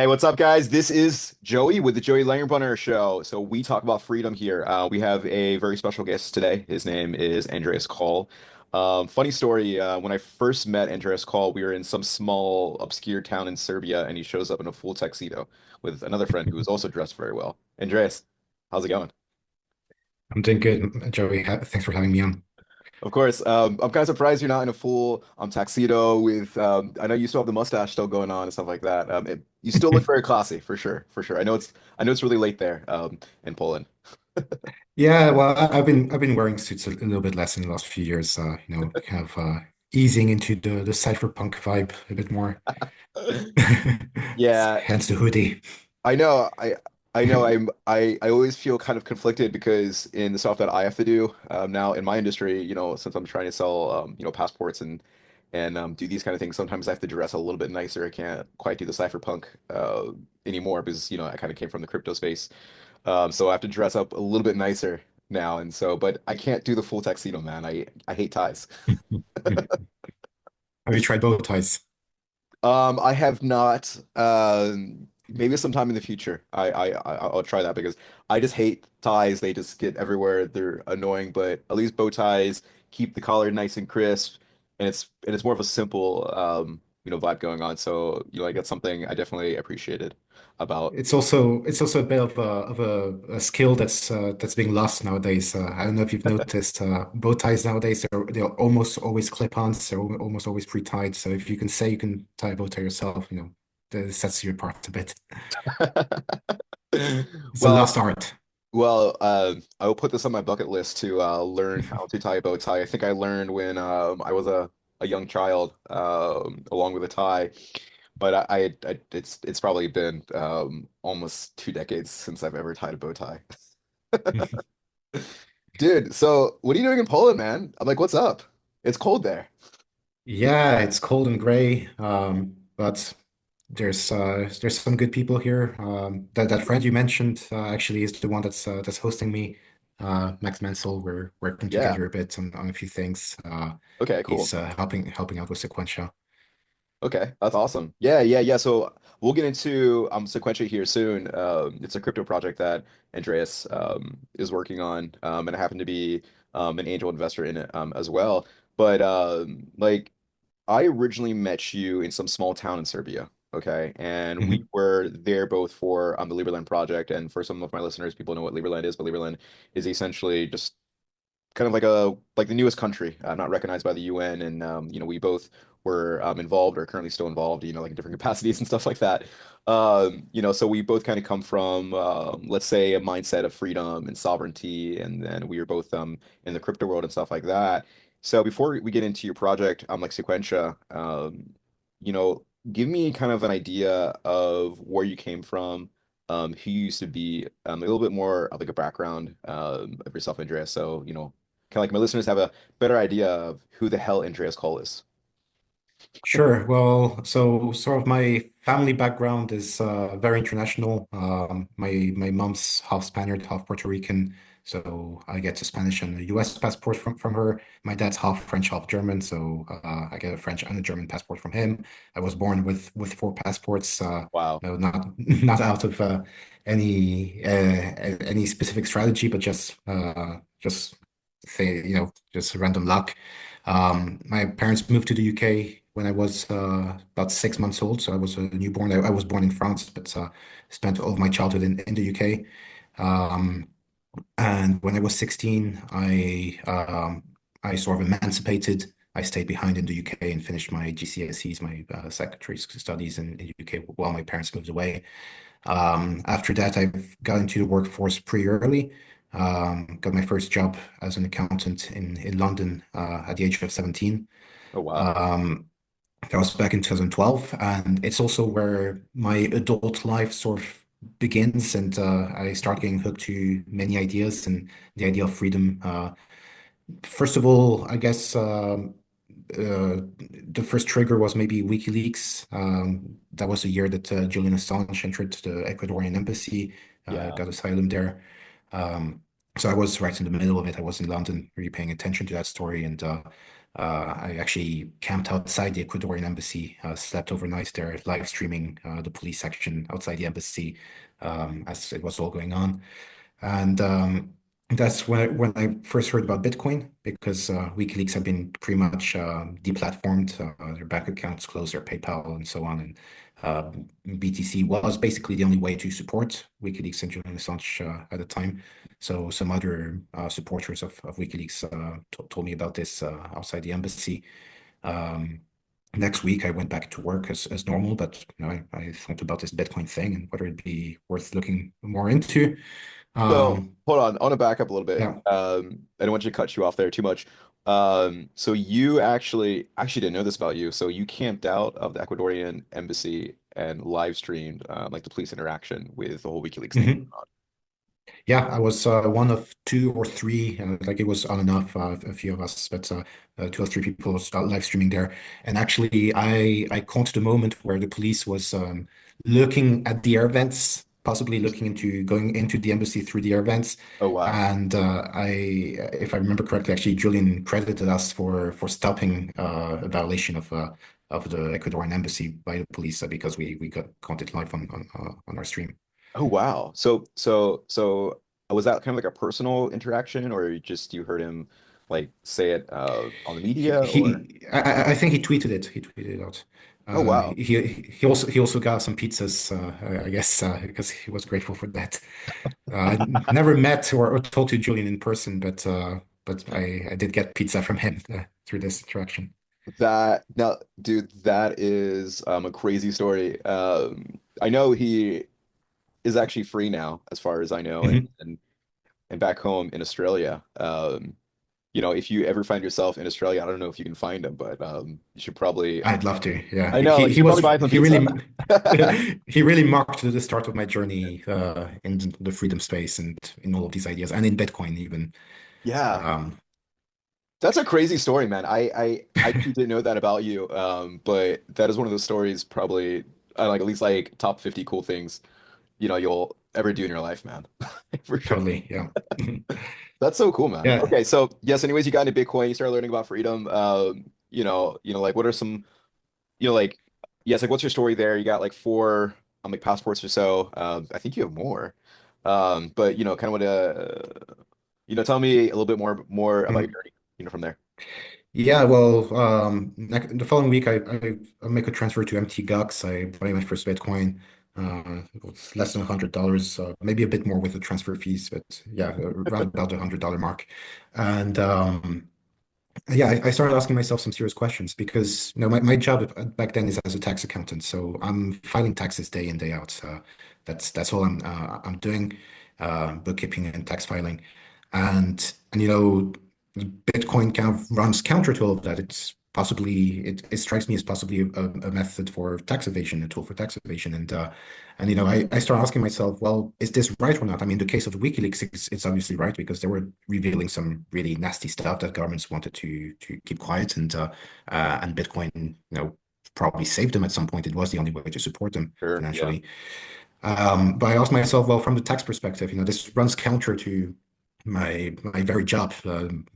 what's up, guys? This is Joey with the Joey Langenbrunner Show. So we talk about freedom here. We have a very special guest today. His name is Andreas Kohl. Funny story, when I first met Andreas Kohl, we were in some small, obscure town in Serbia, and he shows up in a full tuxedo with another friend who was also dressed very well. Andreas, how's it going? I'm doing good, Joey. Thanks for having me on. Of course. I'm kind of surprised you're not in a full tuxedo with, I know you still have the mustache still going on and stuff like that. You still look very classy, for sure, for sure. I know it's really late there, in Poland. Yeah, well, I've been wearing suits a little bit less in the last few years. Kind of easing into the cypherpunk vibe a bit more. Yeah, Hence the hoodie. I know. I know. I always feel kind of conflicted because in the stuff that I have to do now in my industry, since I'm trying to sell passports and do these kind of things, sometimes I have to dress a little bit nicer. I can't quite do the cypherpunk anymore because I kind of came from the crypto space. So I have to dress up a little bit nicer now, and so but I can't do the full tuxedo, man. I hate ties. Have you tried bow ties? I have not. Maybe sometime in the future, I'll try that because I just hate ties. They just get everywhere. They're annoying, but at least bow ties keep the collar nice and crisp, and it's more of a simple vibe going on. So like that's something I definitely appreciated about. It's also a bit of a skill that's being lost nowadays. I don't know if you've noticed, bow ties nowadays they're almost always clip-ons. They're almost always pre-tied. So if you can say you can tie a bow tie yourself, that sets you apart a bit. It's a Well, lost art. Well, I will put this on my bucket list to learn how to tie a bow tie. I think I learned when I was a young child, along with a tie. But it's probably been almost 2 decades since I've ever tied a bow tie. Dude, so what are you doing in Poland, man? I'm like, what's up? It's cold there. Yeah, it's cold and gray, but there's some good people here. That friend you mentioned actually is the one that's hosting me. Max Mansell. We're working Yeah. together a bit on a few things. Okay, He's cool. helping out with Sequentia. Okay, that's awesome. Yeah, yeah, yeah. So we'll get into Sequentia here soon. It's a crypto project that Andreas is working on, and I happen to be an angel investor in it as well. But like I originally met you in some small town in Serbia, okay? And we Mhm. were there both for the Liberland project, and for some of my listeners, people know what Liberland is, but Liberland is essentially just kind of like the newest country, not recognized by the UN, and we both were involved or currently still involved, like in different capacities and stuff like that. So we both kind of come from, let's say, a mindset of freedom and sovereignty, and then we were both in the crypto world and stuff like that. So before we get into your project, like Sequentia, you know, give me kind of an idea of where you came from, who you used to be, a little bit more of like a background of yourself, Andreas. So, kind of like my listeners have a better idea of who the hell Andreas Kohl is. Sure. Well, so sort of my family background is very international. My mom's half Spaniard, half Puerto Rican, so I get a Spanish and a U.S. passport from her. My dad's half French, half German, so I get a French and a German passport from him. I was born with four passports. Wow. No, not not out of any specific strategy, but just say just random luck. My parents moved to the UK when I was about 6 months old, so I was a newborn. I was born in France, but spent all of my childhood in the UK. Um, and when I was 16, I sort of emancipated. I stayed behind in the UK and finished my GCSEs, my secondary studies in the UK while my parents moved away. After that, I got into the workforce pretty early. Got my first job as an accountant in London at the age of 17. Oh, wow. Um, that was back in 2012, and it's also where my adult life sort of begins, and I start getting hooked to many ideas and the idea of freedom. First of all, I guess the first trigger was maybe WikiLeaks. That was the year that Julian Assange entered the Ecuadorian embassy, Yeah. got asylum there. Um, so I was right in the middle of it. I was in London, really paying attention to that story, and I actually camped outside the Ecuadorian embassy, slept overnight there, live streaming the police action outside the embassy as it was all going on. And that's when I first heard about Bitcoin because WikiLeaks have been pretty much deplatformed, their bank accounts closed, their PayPal, and so on. And uh, BTC was basically the only way to support WikiLeaks and Julian Assange at the time. So some other supporters of WikiLeaks told me about this outside the embassy. Um, Next week, I went back to work as normal, but I thought about this Bitcoin thing and whether it'd be worth looking more into. So Um, hold on, I want to back up a little bit. yeah. I don't want you to cut you off there too much. So you actually didn't know this about you. So you camped out of the Ecuadorian embassy and live streamed like the police interaction with the whole WikiLeaks thing going Mhm. on. Yeah, I was one of two or three, like it was on and off, a few of us, but two or three people started live streaming there. And actually, I caught the moment where the police was looking at the air vents, possibly looking into going into the embassy through the air vents. Oh wow. And if I remember correctly, actually, Julian credited us for stopping a violation of the Ecuadorian embassy by the police because we got caught it live on our stream. Oh wow. So was that kind of like a personal interaction or you heard him like say it on the media or I think he tweeted it. He tweeted it out. oh wow. He also got some pizzas, I guess, because he was grateful for that. I never met or talked to Julian in person, but I did get pizza from him through this interaction. That now, dude, that is a crazy story. I know he is actually free now, as far as I know, and Mhm. and back home in Australia. If you ever find yourself in Australia, I don't know if you can find him, but you should probably. I'd love to. Yeah, I know, like you he should probably was buy him some he pizza. really he really marked the start of my journey in the freedom space and in all of these ideas and in Bitcoin even. Yeah, Um, that's a crazy story, man. I actually didn't know that about you. But that is one of those stories, probably like at least like top 50 cool things you'll ever do in your life, man. For sure. Totally. Yeah. That's so cool, man. Yeah. Okay, so yes, anyways, you got into Bitcoin, you started learning about freedom. Like what are some, like yes, like what's your story there? You got like four like passports or so. I think you have more. But kind of want to tell me a little bit more about your Mhm. journey, from there. Yeah, well, the following week, I make a transfer to MT Gox. I buy my first Bitcoin. It was less than $100, maybe a bit more with the transfer fees, but yeah, around about the $100 mark. And yeah, I started asking myself some serious questions because my job back then is as a tax accountant, so I'm filing taxes day in day out. That's all I'm doing, bookkeeping and tax filing, and Bitcoin kind of runs counter to all of that. It strikes me as possibly a method for tax evasion, a tool for tax evasion, and I start asking myself, well, is this right or not? I mean, the case of WikiLeaks, it's obviously right because they were revealing some really nasty stuff that governments wanted to keep quiet, and Bitcoin, probably saved them at some point. It was the only way to support them Sure. Yeah. financially. But I asked myself, well, from the tax perspective, this runs counter to my very job,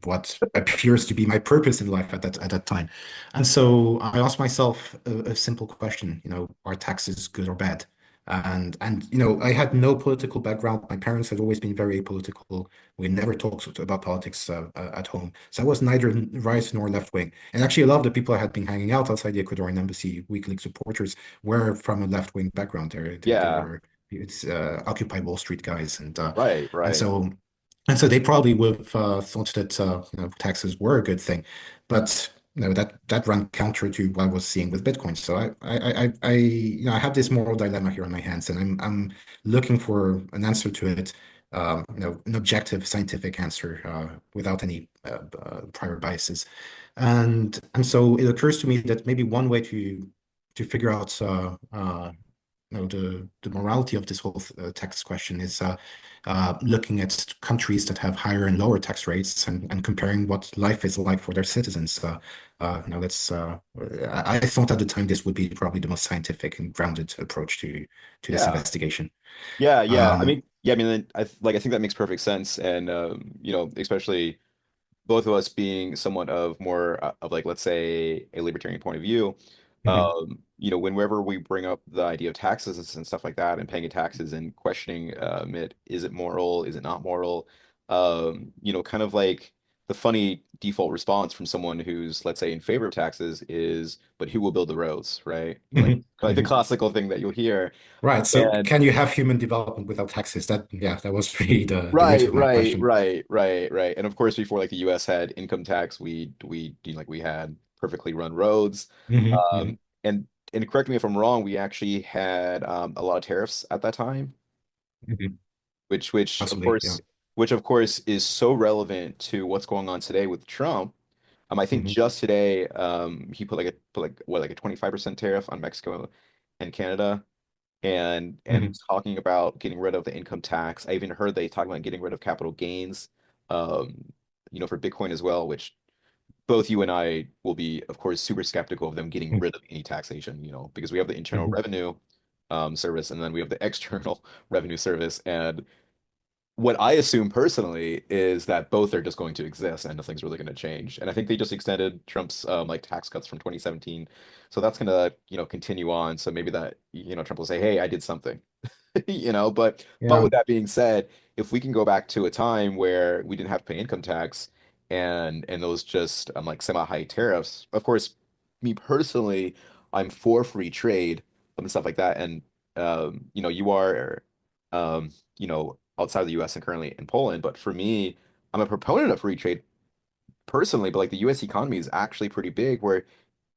what appears to be my purpose in life at that time. And so I asked myself a simple question, are taxes good or bad? And I had no political background. My parents had always been very apolitical. We never talked about politics at home. So I was neither right nor left wing. And actually, a lot of the people I had been hanging out outside the Ecuadorian embassy, WikiLeaks supporters, were from a left wing background. They Yeah. were it's Occupy Wall Street guys, Right. and Right. so and so they probably would have thought that taxes were a good thing, but that ran counter to what I was seeing with Bitcoin. So I have this moral dilemma here on my hands, and I'm looking for an answer to it, an objective scientific answer without any prior biases. And so it occurs to me that maybe one way to figure out the morality of this whole tax question is looking at countries that have higher and lower tax rates and comparing what life is like for their citizens. That's I thought at the time this would be probably the most scientific and grounded approach to this Yeah. investigation. Yeah. I Um, mean, yeah. I mean, I think that makes perfect sense, and especially. both of us being somewhat of more of like, let's say, a libertarian point of view, Hmm. whenever we bring up the idea of taxes and stuff like that and paying taxes and questioning it, is it moral? Is it not moral? Kind of like the funny default response from someone who's, let's say, in favor of taxes is, but who will build the roads, right? Hmm. Like the Hmm. classical thing that you'll hear. Right. So And can you have human development without taxes? Yeah, that was really the root right, of my right, question. right, right, right. And of course, before like the U.S. had income tax, we had perfectly run roads. Hmm. Hmm. Um, and correct me if I'm wrong, we actually had a lot of tariffs at that time, Hmm. which which of Possibly, yeah. course which of course is so relevant to what's going on today with Trump. I think Hmm. just today, he put like a 25% tariff on Mexico and Canada. And Hmm. was talking about getting rid of the income tax. I even heard they talk about getting rid of capital gains, for Bitcoin as well, which both you and I will be, of course, super skeptical of them getting rid of any taxation, because we have the internal Hmm. revenue service and then we have the external revenue service. And what I assume personally is that both are just going to exist and nothing's really going to change. And I think they just extended Trump's like tax cuts from 2017. So that's going to, continue on. So maybe that, Trump will say, "Hey, I did something." But Yeah. with that being said, if we can go back to a time where we didn't have to pay income tax and those just like semi-high tariffs, of course, me personally, I'm for free trade and stuff like that. And you are um, outside of the US and currently in Poland, but for me, I'm a proponent of free trade personally, but like the US economy is actually pretty big where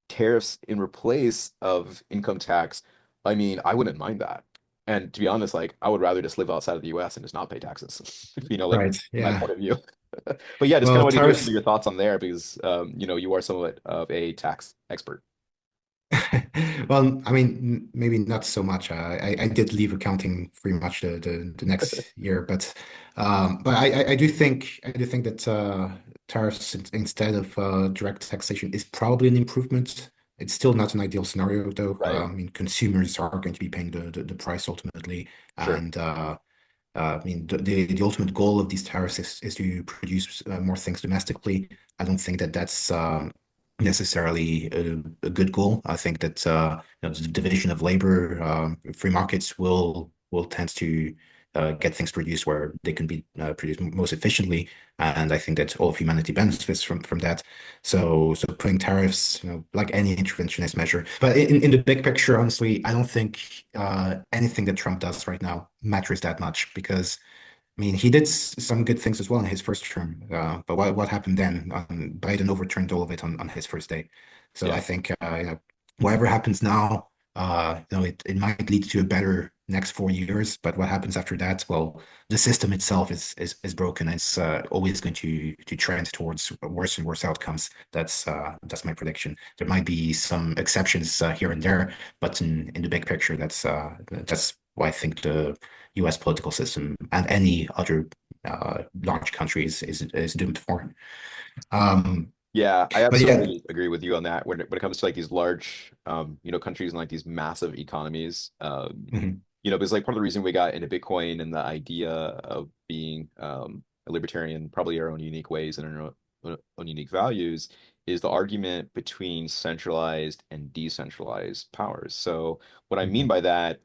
tariffs in replace of income tax, I mean, I wouldn't mind that. And to be honest, like I would rather just live outside of the US and just not pay taxes, like Right. my Yeah. point of view. But yeah, just kind of Well, want to hear some of tariffs. your thoughts on there because you are somewhat of a tax expert. Well, I mean, maybe not so much. I did leave accounting pretty much the next year, but I do think that tariffs instead of direct taxation is probably an improvement. It's still not an ideal scenario, though. Right. I mean, consumers are going to be paying the price ultimately, Sure. and I mean, the ultimate goal of these tariffs is to produce more things domestically. I don't think that that's necessarily a good goal. I think that the division of labor, free markets will tend to get things produced where they can be produced most efficiently, and I think that all of humanity benefits from that. So putting tariffs, like any interventionist measure, but in the big picture, honestly, I don't think anything that Trump does right now matters that much because I mean, he did some good things as well in his first term, but what happened then? Biden overturned all of it on his first day. So I Yeah. think whatever happens now, it might lead to a better next 4 years. But what happens after that? Well, the system itself is broken. It's always going to trend towards worse and worse outcomes. That's my prediction. There might be some exceptions here and there, but in the big picture, that's why I think the US political system and any other large countries is doomed for. Um, Yeah, I but yeah. absolutely agree with you on that. When it comes to like these large, countries and like these massive economies, Mhm. because like part of the reason we got into Bitcoin and the idea of being a libertarian, probably our own unique ways and our own unique values, is the argument between centralized and decentralized powers. So what I mean Mhm. by that,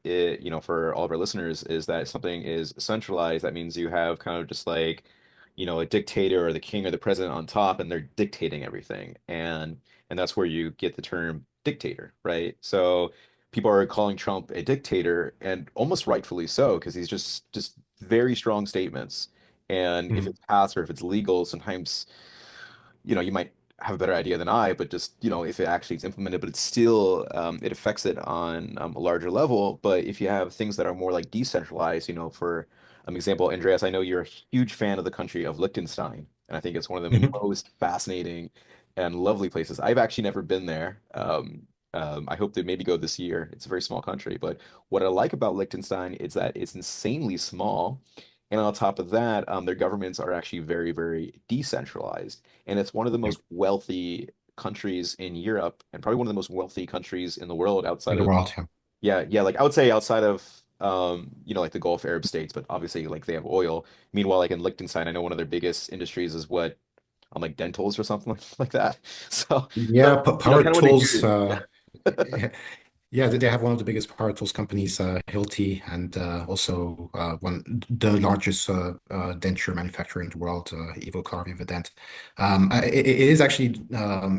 for all of our listeners, is that if something is centralized, that means you have kind of just like a dictator or the king or the president on top and they're dictating everything. And that's where you get the term dictator, right? So people are calling Trump a dictator and almost rightfully so because he's just very strong statements. And if Mhm. it's passed or if it's legal, sometimes you might have a better idea than I, but just, if it actually is implemented, but it's still, it affects it on a larger level. But if you have things that are more like decentralized, for example, Andreas, I know you're a huge fan of the country of Liechtenstein, and I think it's one of the Mhm. most fascinating and lovely places. I've actually never been there. I hope to maybe go this year. It's a very small country, but what I like about Liechtenstein is that it's insanely small. And on top of that, their governments are actually very, very decentralized. And it's one of the most wealthy countries in Europe and probably one of the most wealthy countries in the world In outside the of, world, yeah. yeah, yeah, like I would say outside of, like the Gulf Arab states, but obviously like they have oil. Meanwhile, like in Liechtenstein, I know one of their biggest industries is what? on like dentals or something like that. So Yeah, power kind of want to tools. hear. Yeah, they have one of the biggest power tools companies, Hilti, and also the largest denture manufacturer in the world, Ivoclar Vivadent. It is actually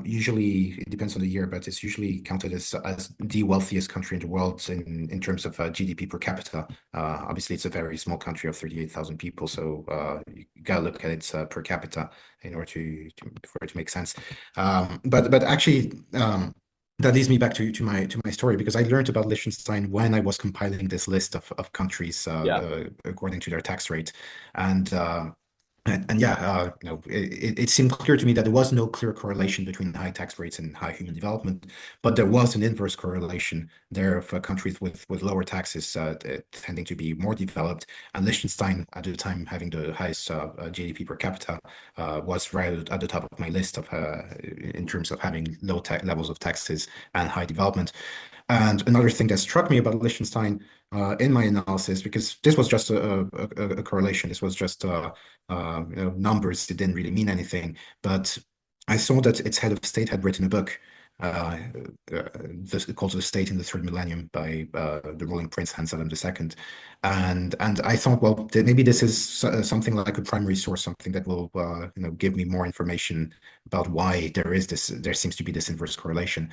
usually it depends on the year, but it's usually counted as the wealthiest country in the world in terms of GDP per capita. Obviously, it's a very small country of 38,000 people, so you gotta look at its per capita in order for it to make sense. But actually. That leads me back to my story because I learned about Liechtenstein when I was compiling this list of countries Yeah. according to their tax rate, and and yeah, it seemed clear to me that there was no clear correlation between high tax rates and high human development, but there was an inverse correlation there of countries with lower taxes tending to be more developed, and Liechtenstein at the time having the highest GDP per capita was right at the top of my list of in terms of having low tax levels of taxes and high development. And another thing that struck me about Liechtenstein in my analysis, because this was just a correlation, this was just numbers, it didn't really mean anything, but I saw that its head of state had written a book called The State in the Third Millennium by the ruling prince Hans Adam II. And I thought, well, maybe this is something like a primary source, something that will give me more information about why there seems to be this inverse correlation.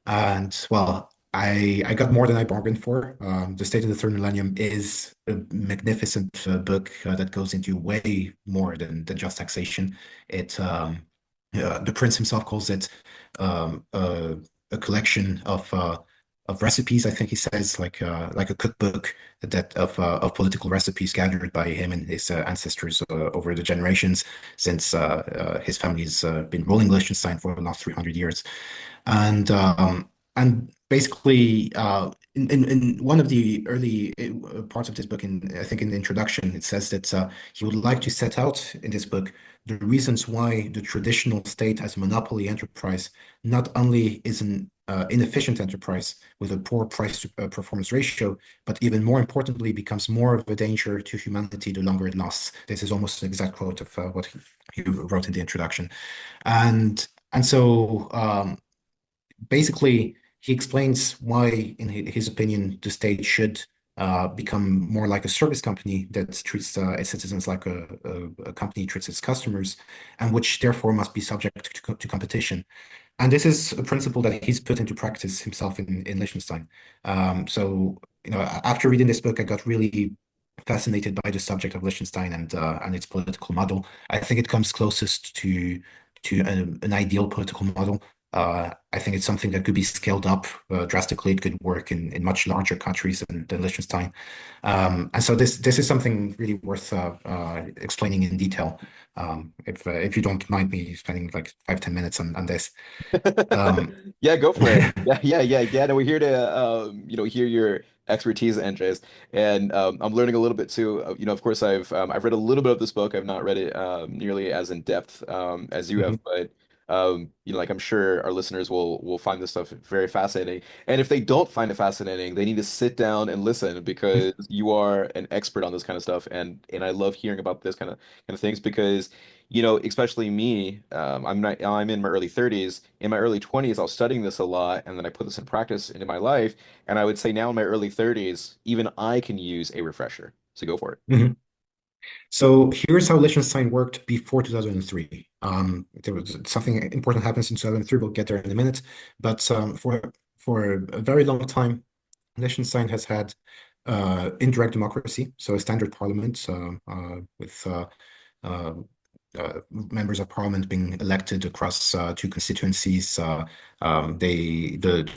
And well, I got more than I bargained for. The State of the Third Millennium is a magnificent book that goes into way more than just taxation. The prince himself calls it um, a, a collection of recipes. I think he says like a cookbook that of political recipes gathered by him and his ancestors over the generations since his family's been ruling Liechtenstein for the last 300 years. And and basically, in one of the early parts of this book, I think in the introduction, it says that he would like to set out in this book the reasons why the traditional state as a monopoly enterprise not only is an inefficient enterprise with a poor price to performance ratio, but even more importantly, becomes more of a danger to humanity the longer it lasts. This is almost an exact quote of what he wrote in the introduction. And so basically, he explains why, in his opinion, the state should become more like a service company that treats its citizens like a company treats its customers, and which therefore must be subject to competition. And this is a principle that he's put into practice himself in Liechtenstein. So, after reading this book, I got really fascinated by the subject of Liechtenstein and its political model. I think it comes closest to an ideal political model. I think it's something that could be scaled up drastically. It could work in much larger countries than Liechtenstein. And so this is something really worth explaining in detail. If you don't mind me spending like 5-10 minutes on this. Um, Yeah, go for it. Yeah. No, we're here to hear your expertise, Andres, and I'm learning a little bit too. Of course, I've read a little bit of this book. I've not read it nearly as in depth as you have, mhm, but like I'm sure our listeners will find this stuff very fascinating. And if they don't find it fascinating, they need to sit down and listen because you are an expert on this kind of stuff, and I love hearing about this kind of things because especially me, I'm in my early 30s. In my early 20s, I was studying this a lot, and then I put this in practice into my life. And I would say now in my early 30s, even I can use a refresher. So go for it. mhm. So here's how Liechtenstein worked before 2003. There was something important happens in 2003. We'll get there in a minute. But for a very long time, Liechtenstein has had indirect democracy, so a standard parliament with uh, members of parliament being elected across two constituencies. The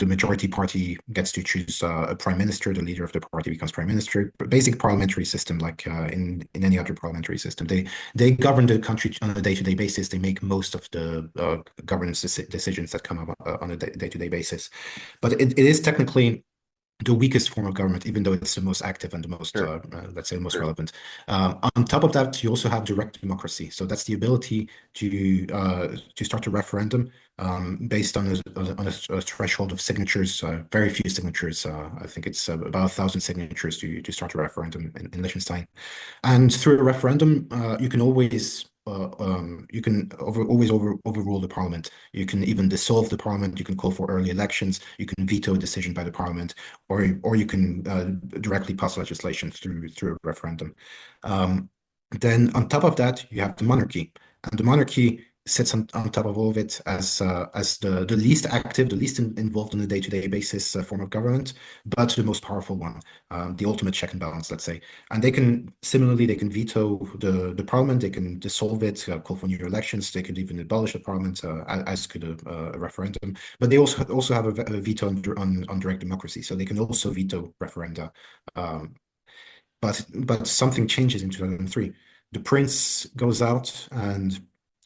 majority party gets to choose a prime minister. The leader of the party becomes prime minister. Basic parliamentary system, like in any other parliamentary system. They govern the country on a day-to-day basis. They make most of the governance decisions that come up on a day-to-day basis. But it is technically the weakest form of government, even though it's the most active and the most, Sure, let's say, the most sure. relevant. On top of that, you also have direct democracy. So that's the ability to start a referendum based on a threshold of signatures, very few signatures. I think it's about 1,000 signatures to start a referendum in Liechtenstein. And through a referendum, you can always overrule the parliament. You can even dissolve the parliament. You can call for early elections. You can veto a decision by the parliament, or you can directly pass legislation through a referendum. Um, then on top of that, you have the monarchy, and the monarchy sits on top of all of it as the least active, the least involved on a day-to-day basis form of government, but the most powerful one, the ultimate check and balance, let's say. And they can veto the parliament, they can dissolve it, call for new elections, they could even abolish the parliament, as could a referendum. But they also have a veto on direct democracy, so they can also veto referenda. Um, but something changes in 2003. The prince goes out and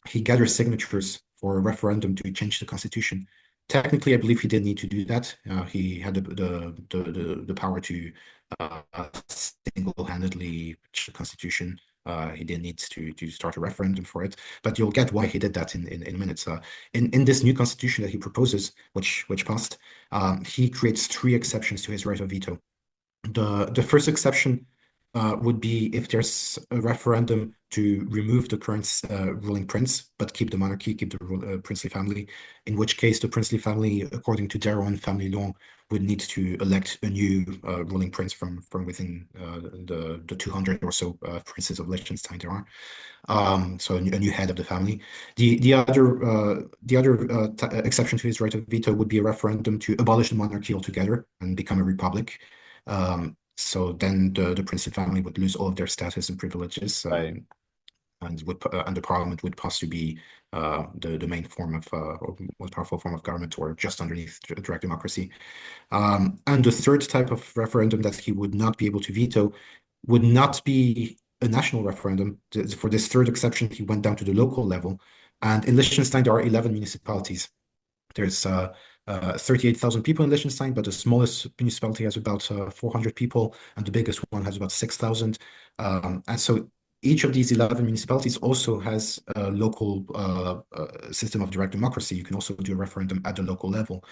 he gathers signatures for a referendum to change the constitution. Technically, I believe he didn't need to do that. He had the power to uh, single-handedly change the constitution. He didn't need to start a referendum for it, but you'll get why he did that in minutes. In this new constitution that he proposes, which passed, he creates three exceptions to his right of veto. The first exception would be if there's a referendum to remove the current ruling prince, but keep the monarchy, keep the princely family, in which case the princely family, according to their own family law, would need to elect a new ruling prince from within the 200 or so princes of Liechtenstein there are. So a new head of the family. The other exception to his right of veto would be a referendum to abolish the monarchy altogether and become a republic. So then the princely family would lose all of their status and privileges, Right. and the parliament would possibly be the main form of or most powerful form of government, or just underneath direct democracy. And the third type of referendum that he would not be able to veto would not be a national referendum. For this third exception, he went down to the local level. And in Liechtenstein, there are 11 municipalities. There's 38,000 people in Liechtenstein, but the smallest municipality has about 400 people, and the biggest one has about 6,000. And so each of these 11 municipalities also has a local system of direct democracy. You can also do a referendum at the local level.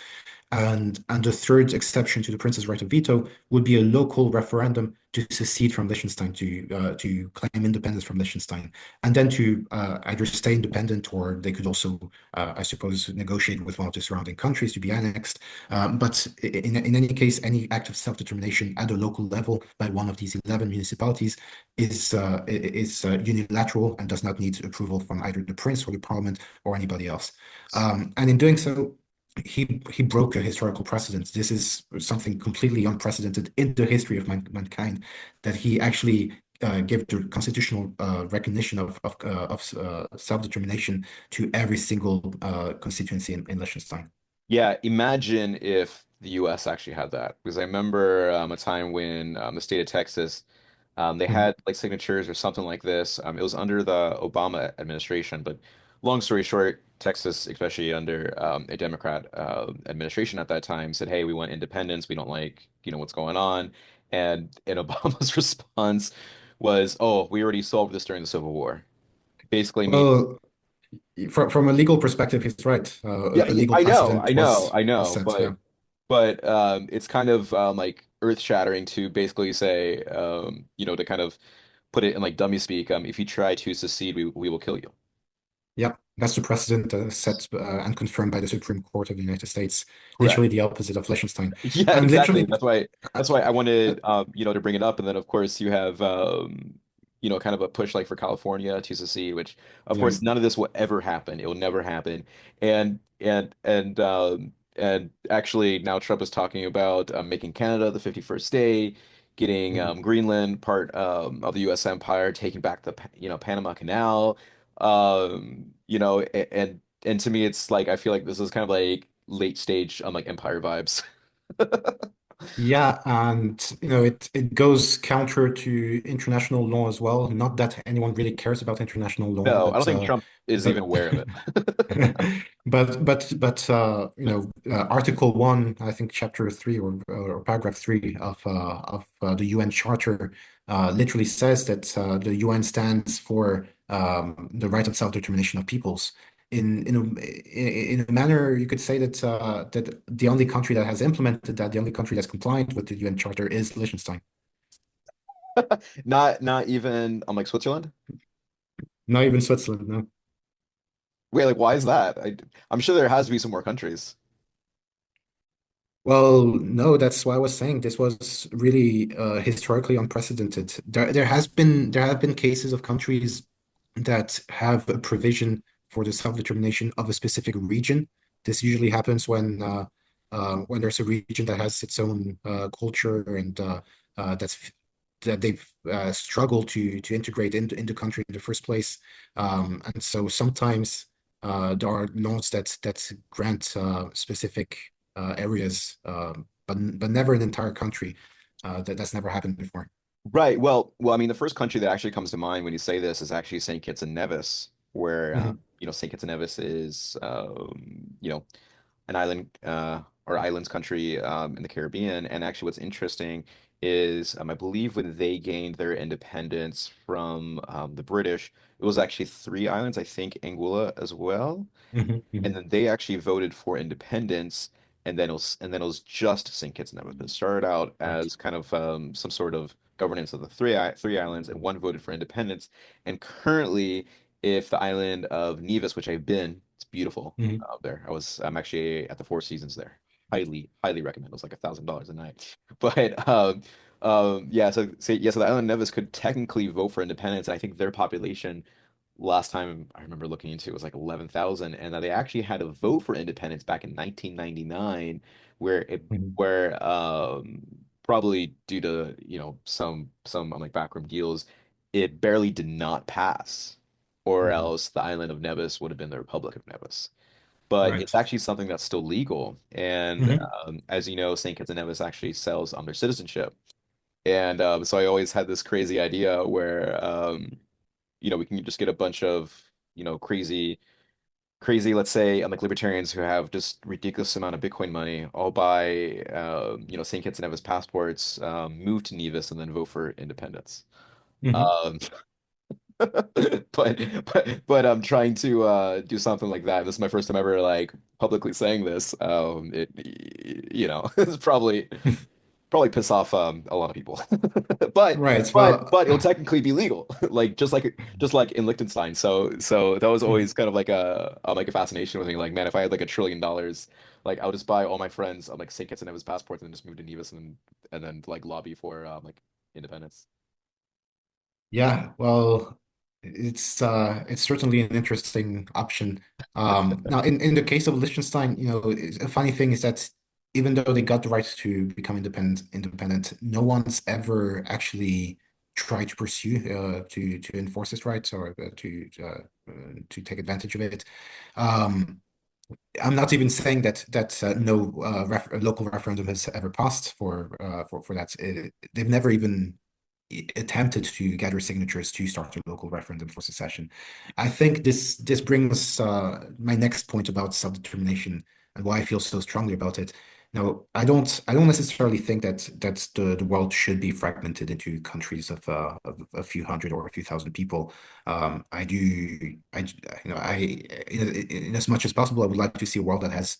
And the third exception to the prince's right of veto would be a local referendum to secede from Liechtenstein, to claim independence from Liechtenstein, and then to either stay independent, or they could also, I suppose, negotiate with one of the surrounding countries to be annexed. But in any case, any act of self-determination at a local level by one of these 11 municipalities is unilateral and does not need approval from either the prince or the parliament or anybody else. And in doing so, he broke a historical precedent. This is something completely unprecedented in the history of mankind, that he actually gave the constitutional recognition of self-determination to every single constituency in Liechtenstein. Yeah, imagine if the US actually had that. Because I remember a time when the state of Texas, they Mhm. had like signatures or something like this. It was under the Obama administration, but long story short, Texas, especially under a Democrat administration at that time, said, "Hey, we want independence. We don't like, what's going on." And Obama's response was, "Oh, we already solved this during the Civil War." Basically meaning, Well, from a legal perspective, he's right. yeah, A legal I know, precedent I was know, set. Yeah. but it's kind of like earth-shattering to basically say, to kind of put it in like dummy speak, if you try to secede, we will kill you. Yeah, that's the precedent set and confirmed by the Supreme Court of the United States. Correct. Literally the opposite of Liechtenstein. Yeah, And exactly. literally, That's why I uh, wanted to bring it up. And then of course you have kind of a push like for California to secede, which of yeah. course none of this will ever happen. It will never happen. And actually now Trump is talking about making Canada the 51st state, getting Mhm. Greenland part of the US empire, taking back the Panama Canal. And to me it's like I feel like this is kind of like late stage like empire vibes. Yeah, and it goes counter to international law as well. Not that anyone really cares about international law, No, I don't think Trump is even but aware of it. Article 1, I think Chapter 3 or Paragraph 3 of the UN Charter literally says that the UN stands for the right of self-determination of peoples. In a manner, you could say that the only country that has implemented that, the only country that's compliant with the UN Charter is Liechtenstein. Not even like Switzerland. Not even Switzerland, no. Wait, like why is that? I'm sure there has to be some more countries. Well, no, that's why I was saying this was really historically unprecedented. There have been cases of countries that have a provision for the self-determination of a specific region. This usually happens when there's a region that has its own culture and that they've struggled to integrate into the country in the first place. And so sometimes there are laws that grant specific areas, but never an entire country. That's never happened before. Right. I mean, the first country that actually comes to mind when you say this is actually St. Kitts and Nevis, where Hmm. St. Kitts and Nevis is an island or islands country in the Caribbean. And actually, what's interesting is I believe when they gained their independence from the British, it was actually three islands. I think Anguilla as well. Hmm. And Hmm. then they actually voted for independence, and then it was just St. Kitts and Nevis. It started out Right. as kind of some sort of governance of the three islands, and one voted for independence. And currently, if the island of Nevis, which I've been, it's beautiful Hmm. out there. I'm actually at the Four Seasons there. Highly recommend. It was like $1,000 a night. But yeah, so the island of Nevis could technically vote for independence. And I think their population last time I remember looking into it was like 11,000, and that they actually had a vote for independence back in 1999 where it Hmm. where probably due to some like backroom deals it barely did not pass, or Hmm. else the island of Nevis would have been the Republic of Nevis. But it's Right. actually something that's still legal, and Hmm. as you know, St. Kitts and Nevis actually sells their citizenship. And so I always had this crazy idea where we can just get a bunch of, crazy, let's say, like libertarians who have just ridiculous amount of Bitcoin money, all buy, St. Kitts and Nevis passports, move to Nevis, and then vote for independence. Hmm. Um, but I'm trying to do something like that. This is my first time ever like publicly saying this. It's probably piss off a lot of people. But Right. but it'll technically be legal, like just like in Liechtenstein. So that was always kind of like a fascination with me. Like, man, if I had like $1 trillion, like I would just buy all my friends like St. Kitts and Nevis passports and then just move to Nevis and then like lobby for like independence. Yeah, well, it's certainly an interesting option. Now, in the case of Liechtenstein, a funny thing is that even though they got the right to become independent, no one's ever actually tried to pursue to enforce this right or to take advantage of it. Um, I'm not even saying that no local referendum has ever passed for that. They've never even attempted to gather signatures to start a local referendum for secession. I think this brings my next point about self-determination and why I feel so strongly about it. Now, I don't necessarily think that the world should be fragmented into countries of a few hundred or a few thousand people. I do I you know I in as much as possible, I would like to see a world that has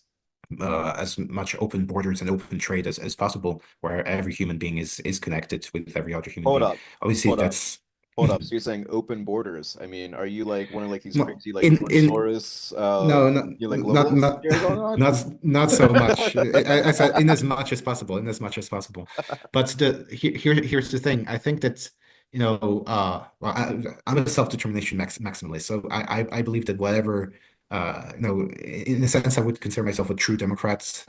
as much open borders and open trade as possible, where every human being is connected with every other human Hold being. up, Obviously, hold up, that's hold up. So you're saying open borders? I mean, are you like one of like these no crazy like in Soros, no, like not globalist not here going on? not so much. I said in as much as possible, in as much as possible. But here's the thing. I think that well, I'm a self-determination maximalist, so I believe that whatever in a sense, I would consider myself a true Democrat.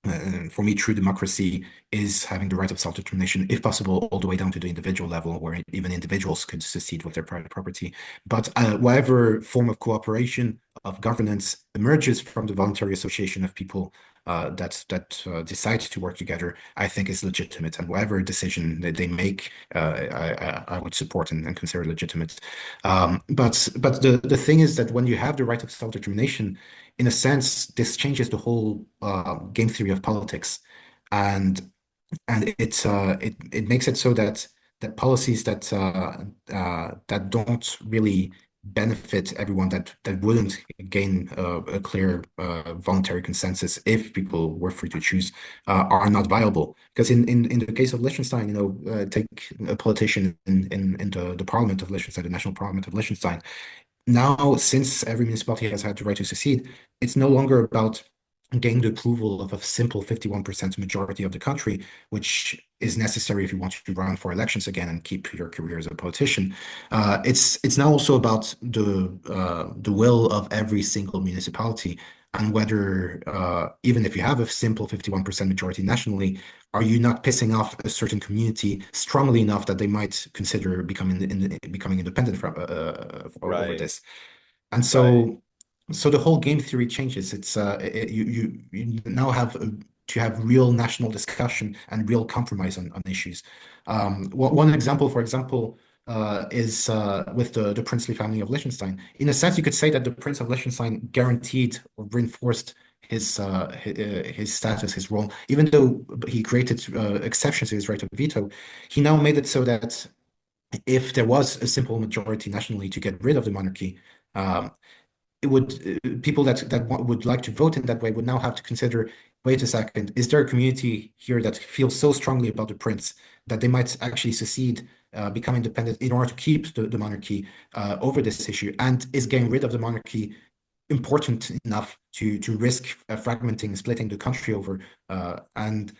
And for me, true democracy is having the right of self-determination, if possible, all the way down to the individual level, where even individuals could secede with their private property. But whatever form of cooperation, of governance emerges from the voluntary association of people that decide to work together, I think is legitimate. And whatever decision that they make, I would support and consider legitimate. But the thing is that when you have the right of self-determination, in a sense, this changes the whole game theory of politics, and it makes it so that policies that don't really benefit everyone that wouldn't gain a clear voluntary consensus if people were free to choose are not viable. Because in the case of Liechtenstein, take a politician in the parliament of Liechtenstein, the national parliament of Liechtenstein. Now, since every municipality has had the right to secede, it's no longer about gaining the approval of a simple 51% majority of the country, which is necessary if you want to run for elections again and keep your career as a politician. It's now also about the will of every single municipality and whether even if you have a simple 51% majority nationally, are you not pissing off a certain community strongly enough that they might consider becoming independent from over Right, this? And right, so the whole game theory changes. You now have to have real national discussion and real compromise on issues. One example, for example, is with the princely family of Liechtenstein. In a sense, you could say that the Prince of Liechtenstein guaranteed or reinforced his status, his role. Even though he created exceptions to his right of veto, he now made it so that if there was a simple majority nationally to get rid of the monarchy, um, it would people would like to vote in that way would now have to consider, wait a second, is there a community here that feels so strongly about the prince that they might actually secede, become independent in order to keep the monarchy over this issue? And is getting rid of the monarchy important enough to risk fragmenting, splitting the country over? And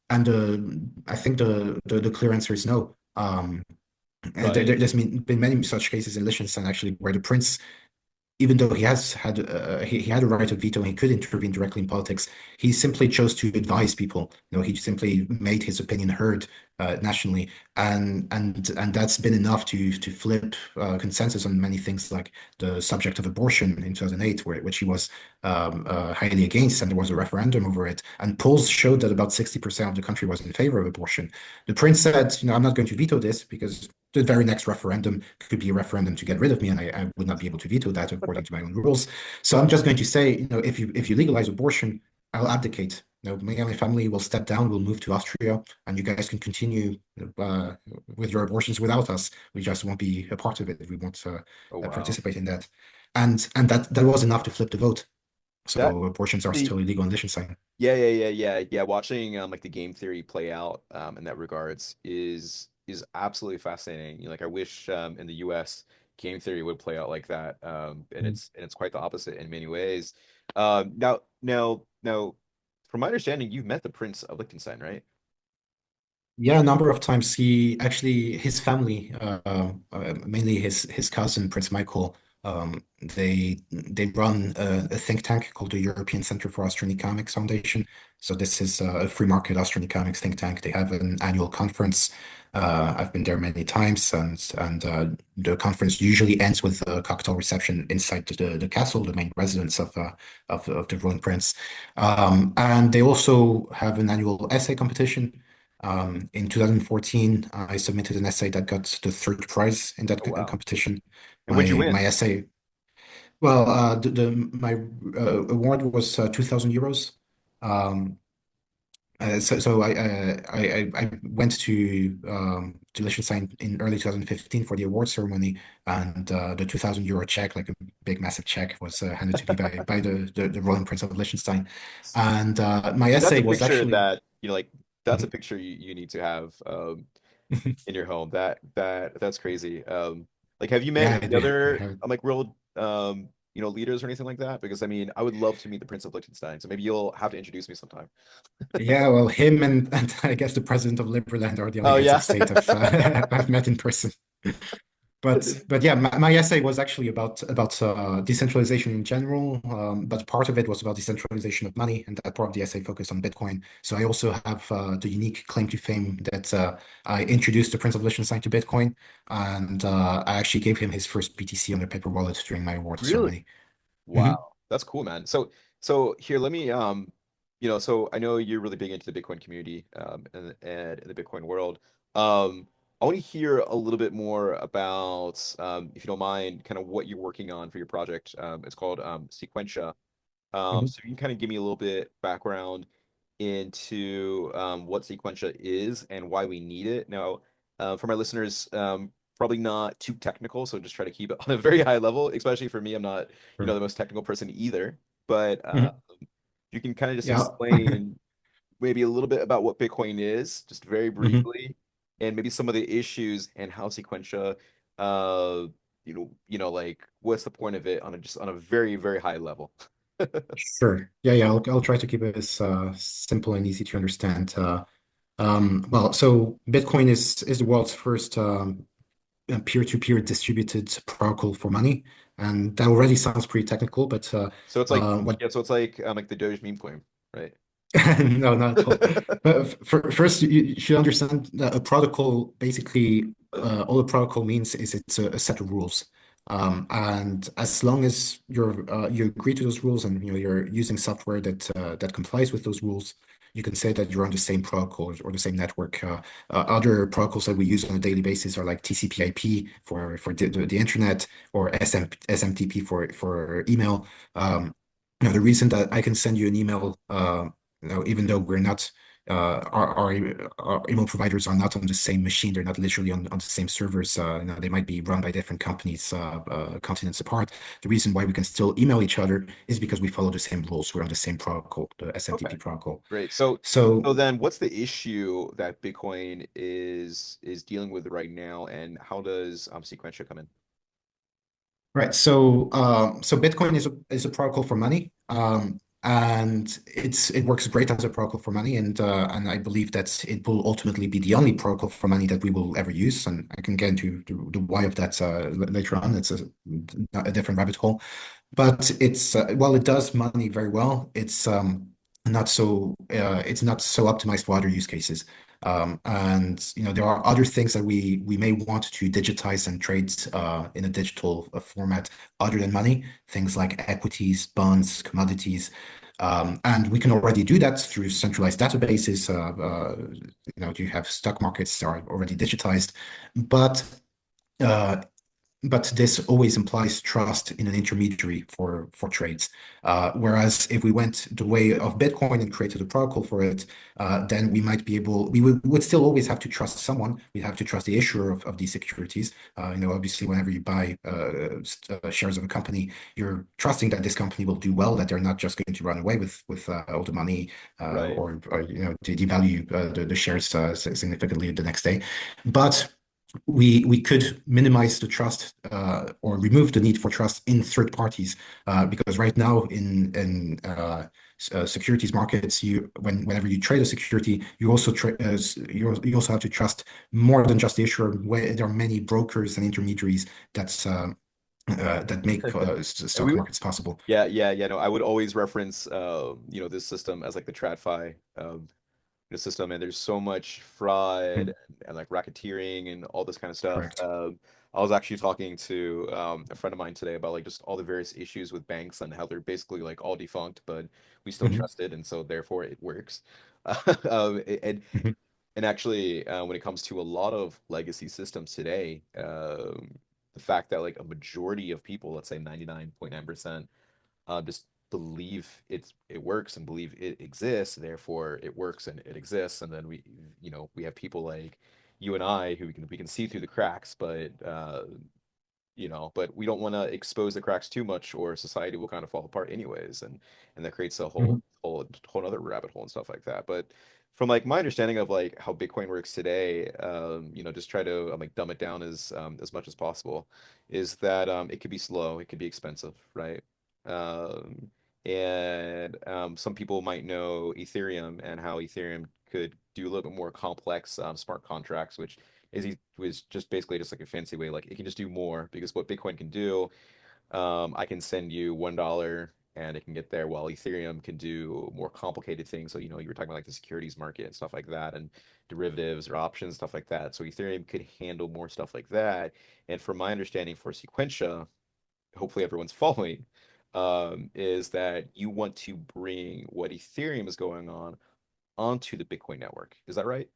I think the clear answer is no. right. There's been many such cases in Liechtenstein actually where the prince, even though he had a right of veto and he could intervene directly in politics, he simply chose to advise people. He simply made his opinion heard nationally, and that's been enough to flip consensus on many things like the subject of abortion in 2008, which he was highly against, and there was a referendum over it. And polls showed that about 60% of the country was in favor of abortion. The prince said, I'm not going to veto this because the very next referendum could be a referendum to get rid of me, and I would not be able to veto that according to my own rules. So I'm just going to say, if you legalize abortion, I'll abdicate. Me and my family will step down. We'll move to Austria, and you guys can continue uh, with your abortions without us. We just won't be a part of it. We won't Oh wow. participate in that. And that was enough to flip the vote. That So abortions are the still illegal in Liechtenstein. yeah. Watching like the game theory play out in that regards is absolutely fascinating. Like I wish in the US game theory would play out like that. And it's quite the opposite in many ways. Now, from my understanding, you've met the Prince of Liechtenstein, right? Yeah, a number of times. His family, mainly his cousin Prince Michael, they run a think tank called the European Center for Austrian Economics Foundation. So this is a free market Austrian economics think tank. They have an annual conference. I've been there many times, and the conference usually ends with a cocktail reception inside the castle, the main residence of the ruling prince. And they also have an annual essay competition. In 2014, I submitted an essay that got the third prize in that Oh wow. competition. And what'd you My win? essay, well, my award was 2,000 euros. Um, so I went to Liechtenstein in early 2015 for the award ceremony, and the 2,000 euro check, like a big massive check, was handed to me by the Royal Prince of Liechtenstein, and my So that's essay a was picture actually. that, like that's a picture you need to have in your home. That's crazy. Like have you met Yeah, any I other have it. like world leaders or anything like that? Because I mean, I would love to meet the Prince of Liechtenstein. So maybe you'll have to introduce me sometime. Yeah, well, him and I guess the president of Liberland are the only Oh heads of yeah. state I've met in person. But yeah, my essay was actually about decentralization in general. But part of it was about decentralization of money, and that part of the essay focused on Bitcoin. So I also have the unique claim to fame that I introduced the Prince of Liechtenstein to Bitcoin, and I actually gave him his first BTC on a paper wallet during my award Really? ceremony. Wow. Mhm. That's cool, man. So here, let me so I know you're really big into the Bitcoin community and in the Bitcoin world. I want to hear a little bit more about if you don't mind, kind of what you're working on for your project. It's called Sequentia. Mhm. So you can kind of give me a little bit background into what Sequentia is and why we need it. Now, for my listeners, probably not too technical, so just try to keep it on a very high level. Especially for me, I'm not, Sure. the most technical person either. But Mhm. you can kind of just Yeah. explain maybe a little bit about what Bitcoin is, just very Mhm. briefly, and maybe some of the issues and how Sequentia, uh, like what's the point of it on a just on a very, very high level. Sure. Yeah. I'll try to keep it as simple and easy to understand. Well, so Bitcoin is the world's first peer-to-peer distributed protocol for money, and that already sounds pretty technical. But So it's like, what yeah, so it's like the Doge meme coin, right? no, not at all. But first, you should understand that a protocol basically, all a protocol means is it's a set of rules. And as long as you agree to those rules and you're using software that complies with those rules, you can say that you're on the same protocol or the same network. Other protocols that we use on a daily basis are like TCP/IP for the internet or SMTP for email. The reason that I can send you an email. Even though we're not our email providers are not on the same machine, they're not literally on the same servers. They might be run by different companies, continents apart. The reason why we can still email each other is because we follow the same rules. We're on the same protocol, the Okay, SMTP protocol. great. So So then what's the issue that Bitcoin is dealing with right now, and how does Sequentia come in? right. So Bitcoin is a protocol for money. And it works great as a protocol for money, and I believe that it will ultimately be the only protocol for money that we will ever use. And I can get into the why of that later on. It's a different rabbit hole. But while it does money very well, it's not so optimized for other use cases. And there are other things that we may want to digitize and trade in a digital format other than money, things like equities, bonds, commodities. And we can already do that through centralized databases. You have stock markets that are already digitized, but uh, but this always implies trust in an intermediary for trades. Whereas if we went the way of Bitcoin and created a protocol for it, then we would still always have to trust someone. We'd have to trust the issuer of these securities. Obviously, whenever you buy shares of a company, you're trusting that this company will do well, that they're not just going to run away with all the money Right. or to devalue the shares significantly the next day. But we could minimize the trust or remove the need for trust in third parties because right now in securities markets whenever you trade a security you also have to trust more than just the issuer where there are many brokers and intermediaries that make And stock markets possible. yeah, no, I would always reference this system as like the TradFi system, and there's so much fraud Mhm. and like racketeering and all this kind of stuff. Correct. I was actually talking to a friend of mine today about like just all the various issues with banks and how they're basically like all defunct, but we still Mhm. trust it, and so therefore it works. And Mhm. actually, when it comes to a lot of legacy systems today, the fact that like a majority of people, let's say 99.9%, just believe it works and believe it exists, therefore it works and it exists, and then we have people like you and I who we can see through the cracks, but we don't want to expose the cracks too much, or society will kind of fall apart anyways, and that creates a whole Mhm. whole other rabbit hole and stuff like that. But from like my understanding of like how Bitcoin works today, just try to like dumb it down as much as possible, is that it could be slow, it could be expensive, right? Um, and some people might know Ethereum and how Ethereum could do a little bit more complex smart contracts, which was just basically just like a fancy way, like it can just do more because what Bitcoin can do, I can send you $1 and it can get there, while Ethereum can do more complicated things. So you were talking about like the securities market and stuff like that, and derivatives or options, stuff like that. So Ethereum could handle more stuff like that. And from my understanding for Sequentia, hopefully everyone's following, is that you want to bring what Ethereum is going on onto the Bitcoin network. Is that right?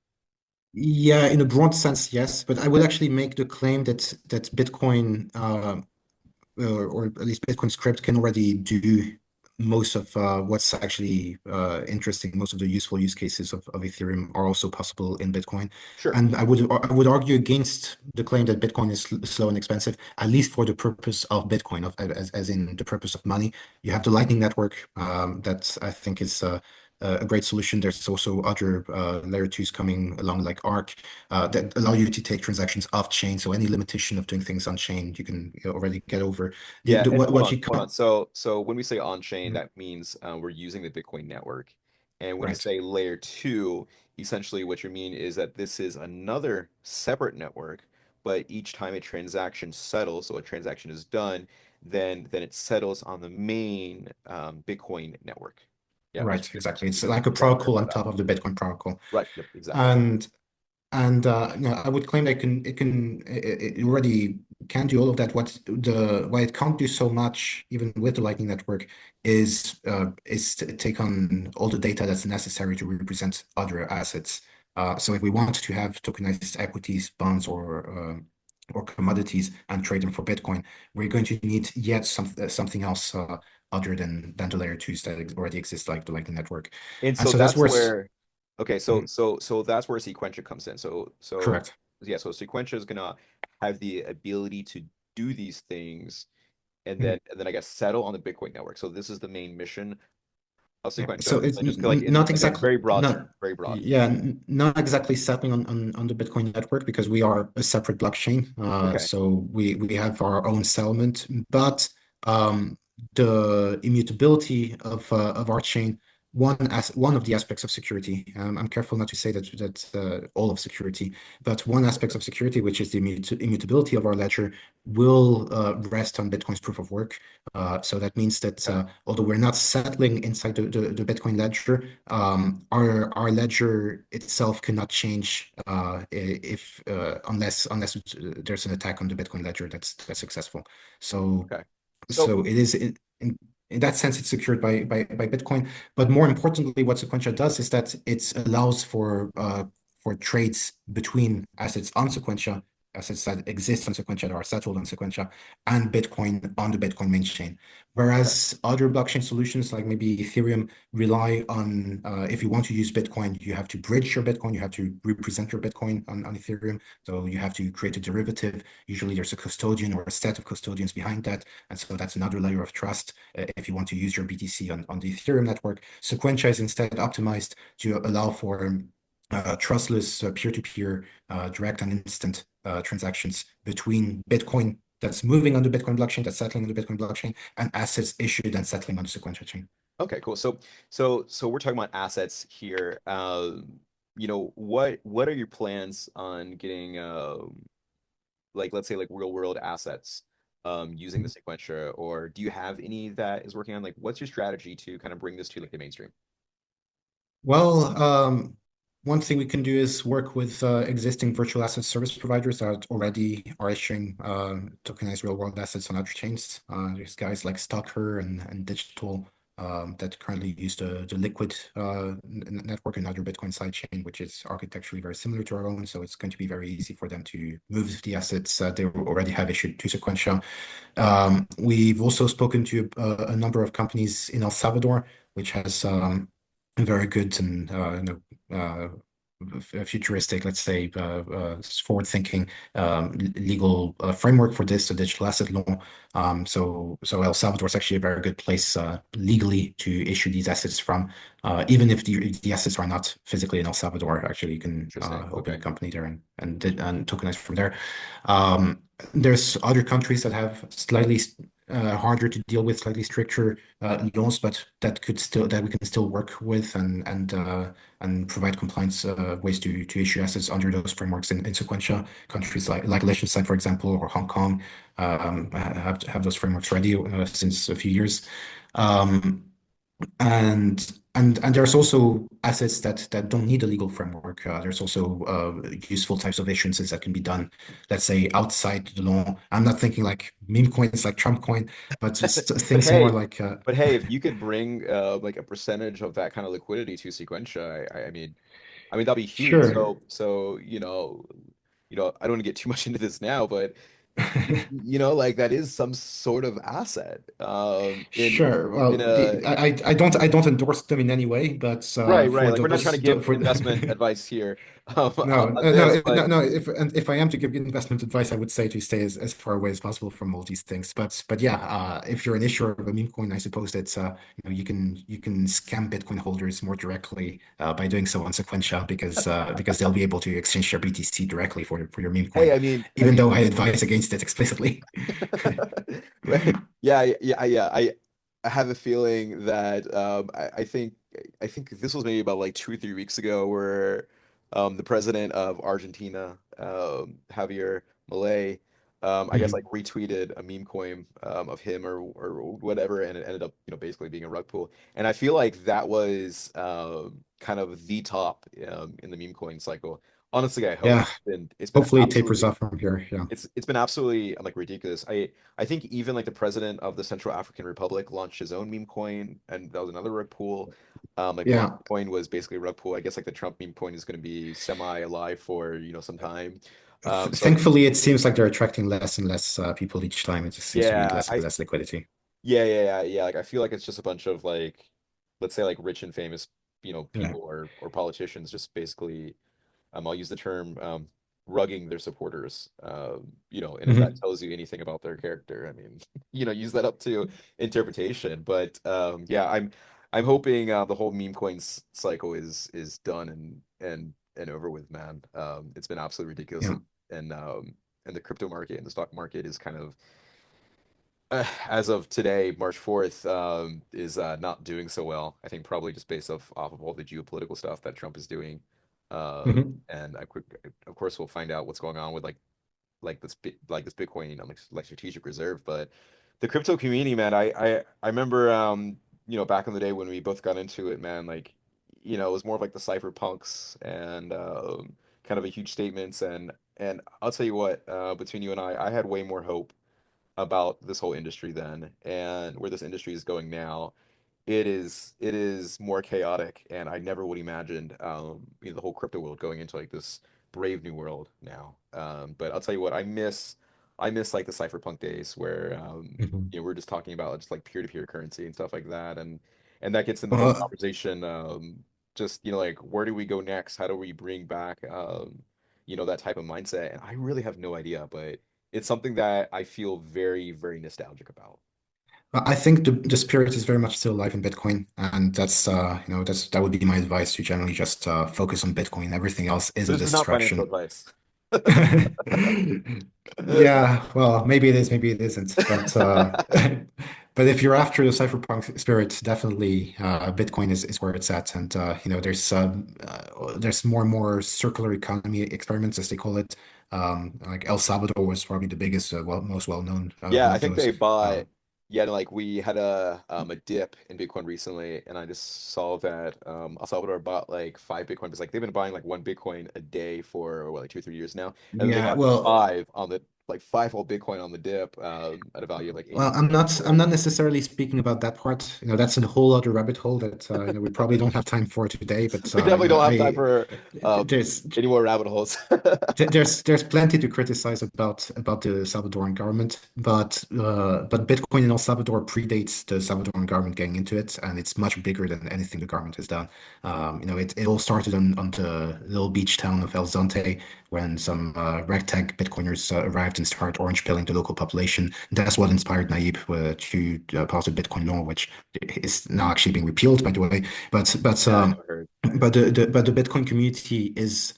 Yeah, in a broad sense, yes, but I would actually make the claim that Bitcoin or at least Bitcoin script can already do most of what's actually interesting, most of the useful use cases of Ethereum are also possible in Bitcoin. Sure. And I would argue against the claim that Bitcoin is slow and expensive, at least for the purpose of Bitcoin, as in the purpose of money. You have the Lightning Network, that I think is a great solution. There's also other layer twos coming along, like Arc, that allow you to take transactions off chain. So any limitation of doing things on chain, you can already get over. Yeah, and hold What on, you hold on. can't. So when we say on-chain, that means we're using the Bitcoin network. And when you Right. say layer two, essentially what you mean is that this is another separate network, but each time a transaction settles, so a transaction is done, then it settles on the main Bitcoin network. Yeah, Right, exactly. It's just like a want to protocol clarify on that. top of the Bitcoin protocol. Right. Yep. Exactly. And I would claim that it already can do all of that. Why it can't do so much, even with the Lightning Network, is to take on all the data that's necessary to represent other assets. So if we want to have tokenized equities, bonds, or commodities and trade them for Bitcoin, we're going to need yet something else other than the layer twos that already exist, like the Lightning Network. And And so so that's that's where where, okay, so Mhm. so that's where Sequentia comes in. So Correct. yeah, so Sequentia is gonna have the ability to do these things Mhm. and then I guess settle on the Bitcoin network. So this is the main mission of Yeah. So Sequentia. it's Like just like in not like a exactly very broad term, not very broad. yeah not exactly settling on the Bitcoin network because we are a separate blockchain. Okay. So we have our own settlement, but um, the immutability of our chain, one of the aspects of security. I'm careful not to say that all of security, but one aspect of security, which is the immutability of our ledger, will rest on Bitcoin's proof of work. So that means that Okay. although we're not settling inside the Bitcoin ledger, our ledger itself cannot change if unless there's an attack on the Bitcoin ledger that's successful. So Okay. So so it is in that sense it's secured by Bitcoin. But more importantly, what Sequentia does is that it allows for trades between assets on Sequentia, assets that exist on Sequentia that are settled on Sequentia, and Bitcoin on the Bitcoin main chain. okay. Whereas other blockchain solutions like maybe Ethereum rely on if you want to use Bitcoin, you have to bridge your Bitcoin, you have to represent your Bitcoin on Ethereum. So you have to create a derivative. Usually there's a custodian or a set of custodians behind that. And so that's another layer of trust if you want to use your BTC on the Ethereum network. Sequentia is instead optimized to allow for trustless peer-to-peer direct and instant transactions between Bitcoin that's moving on the Bitcoin blockchain, that's settling on the Bitcoin blockchain, and assets issued and settling on the Sequentia chain. Okay, cool. So we're talking about assets here. What are your plans on getting like let's say like real world assets using the Sequentia, or do you have any that is working on like what's your strategy to kind of bring this to like the mainstream? Well, one thing we can do is work with existing virtual asset service providers that already are issuing tokenized real-world assets on other chains. There's guys like Stocker and Digital that currently use the Liquid network, another Bitcoin sidechain, which is architecturally very similar to our own. So it's going to be very easy for them to move the assets they already have issued to Sequentia. We've also spoken to a number of companies in El Salvador, which has very good and futuristic, let's say, forward-thinking legal framework for this, the digital asset law. So El Salvador is actually a very good place legally to issue these assets from, even if the assets are not physically in El Salvador. Actually, you can Interesting. open a Okay. company there and tokenize from there. There's other countries that have slightly harder to deal with, slightly stricter laws, but that we can still work with and provide compliance ways to issue assets under those frameworks in Sequentia. Countries like Liechtenstein, for example, or Hong Kong have those frameworks ready since a few years. Um, and there's also assets that don't need a legal framework. There's also useful types of issuances that can be done, let's say, outside the law. I'm not thinking like meme coins like Trump coin, but just But things more hey, like but hey, if you could bring like a percentage of that kind of liquidity to Sequentia, I mean that'd be huge. sure. So I don't want to get too much into this now, but you know, like that is some sort of asset Sure. in Well, a I don't endorse them in any way, but right, right. for Like we're not trying to those give for investment advice here no, on no, this, but no. If I am to give investment advice, I would say to stay as far away as possible from all these things. But yeah, if you're an issuer of a meme coin, I suppose that you can scam Bitcoin holders more directly by doing so on Sequential because they'll be able to exchange their BTC directly for your meme hey, coin, I even mean, though I advise against it explicitly. right. Yeah. I have a feeling that I think this was maybe about like 2 or 3 weeks ago where the president of Argentina, Javier Milei, I guess like Mhm. retweeted a meme coin of him or whatever, and it ended up basically being a rug pull. And I feel like that was kind of the top in the meme coin cycle. Honestly, I hope Yeah, it's been hopefully it tapers absolutely off from here. Yeah. it's been absolutely like ridiculous. I think even like the president of the Central African Republic launched his own meme coin, and that was another rug pull. Like Melania Yeah. coin was basically a rug pull. I guess like the Trump meme coin is going to be semi alive for some time. So Thankfully, it seems like they're attracting less and less people each time. It just seems to be yeah, less and less liquidity. yeah. Like I feel like it's just a bunch of like, let's say like rich and famous, Yeah. people or politicians just basically I'll use the term rugging their supporters. And if that Hmm. tells you anything about their character, I mean, use that up to interpretation. But yeah, I'm hoping the whole meme coins cycle is done and over with, man. It's been absolutely ridiculous, Yeah. and the crypto market and the stock market is kind of as of today, March 4th, is not doing so well. I think probably just based off of all the geopolitical stuff that Trump is doing. Hmm. And of course, we'll find out what's going on with like this Bitcoin, like strategic reserve. But the crypto community, man, I remember, back in the day when we both got into it, man, like, it was more of like the cypherpunks and kind of a huge statements. And I'll tell you what, between you and I had way more hope about this whole industry then and where this industry is going now. It is more chaotic, and I never would imagined the whole crypto world going into like this brave new world now. But I'll tell you what, I miss like the cypherpunk days where Hmm. we're just talking about just like peer-to-peer currency and stuff like that, and that gets in the whole Uh, conversation. Just like where do we go next? How do we bring back that type of mindset? And I really have no idea, but it's something that I feel very, very nostalgic about. I think the spirit is very much still alive in Bitcoin, and that would be my advice to generally just focus on Bitcoin. Everything else is So a this is not financial distraction. advice. Yeah, well, maybe it is, maybe it isn't, but but if you're after the cypherpunk spirit, definitely Bitcoin is where it's at, and there's more and more circular economy experiments, as they call it. Like El Salvador was probably the biggest, most well known Yeah, I of think those. they bought. Um, Yeah, and, like we had a dip in Bitcoin recently, and I just saw that El Salvador bought like 5 Bitcoin. It's like they've been buying like 1 Bitcoin a day for what, like 2 or 3 years now, and then they yeah, got well. five whole Bitcoin on the dip at a value of like Well, 80 K I'm for. not necessarily speaking about that part. That's a whole other rabbit hole that we probably don't have time for today. But We definitely don't have time I for there's any more rabbit holes. there's plenty to criticize about the Salvadoran government, but Bitcoin in El Salvador predates the Salvadoran government getting into it, and it's much bigger than anything the government has done. It all started on the little beach town of El Zonte when some ragtag Bitcoiners arrived and started orange pilling the local population. That's what inspired Nayib to pass a Bitcoin law, which is now actually being repealed, by the way. But but Yeah, I um, know, I heard. but the Bitcoin community is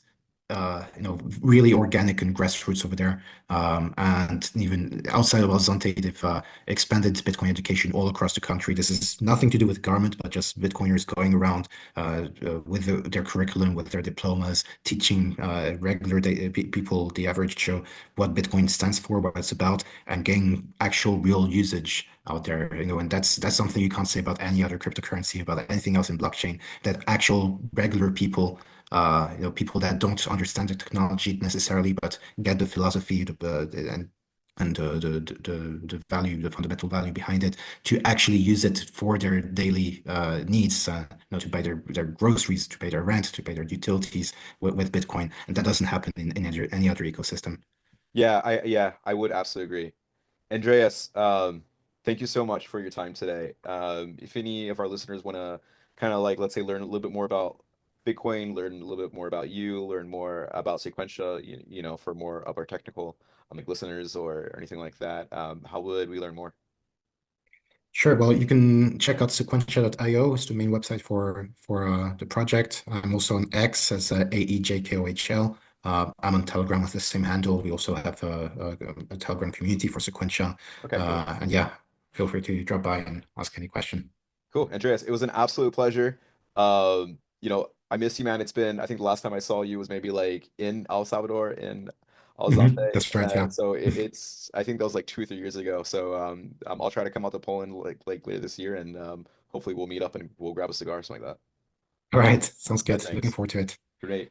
really organic and grassroots over there. And even outside of Alzante, they've expanded Bitcoin education all across the country. This is nothing to do with government, but just Bitcoiners going around with their curriculum, with their diplomas, teaching regular people, the average Joe, what Bitcoin stands for, what it's about, and getting actual real usage out there. And that's something you can't say about any other cryptocurrency, about anything else in blockchain. That actual regular people people that don't understand the technology necessarily, but get the philosophy and the value, the fundamental value behind it, to actually use it for their daily needs, to buy their groceries, to pay their rent, to pay their utilities with Bitcoin. And that doesn't happen in any other ecosystem. Yeah, I would absolutely agree. Andreas, thank you so much for your time today. If any of our listeners want to kind of like, let's say, learn a little bit more about Bitcoin, learn a little bit more about you, learn more about Sequentia, you know, for more of our technical like listeners or anything like that, how would we learn more? Sure. Well, you can check out sequentia.io. It's the main website for the project. I'm also on X as AEJKOHL. I'm on Telegram with the same handle. We also have a Telegram community for Sequentia. Okay, cool. And yeah, feel free to drop by and ask any question. Cool. Andreas, it was an absolute pleasure. I miss you, man. It's been, I think the last time I saw you was maybe like in El Salvador in Alzate. That's right. Yeah. So it's, I think that was like 2 or 3 years ago. So I'll try to come out to Poland like later this year, and hopefully we'll meet up and we'll grab a cigar or something like that. All right. Sounds All right, good. Looking thanks. forward to it. Great.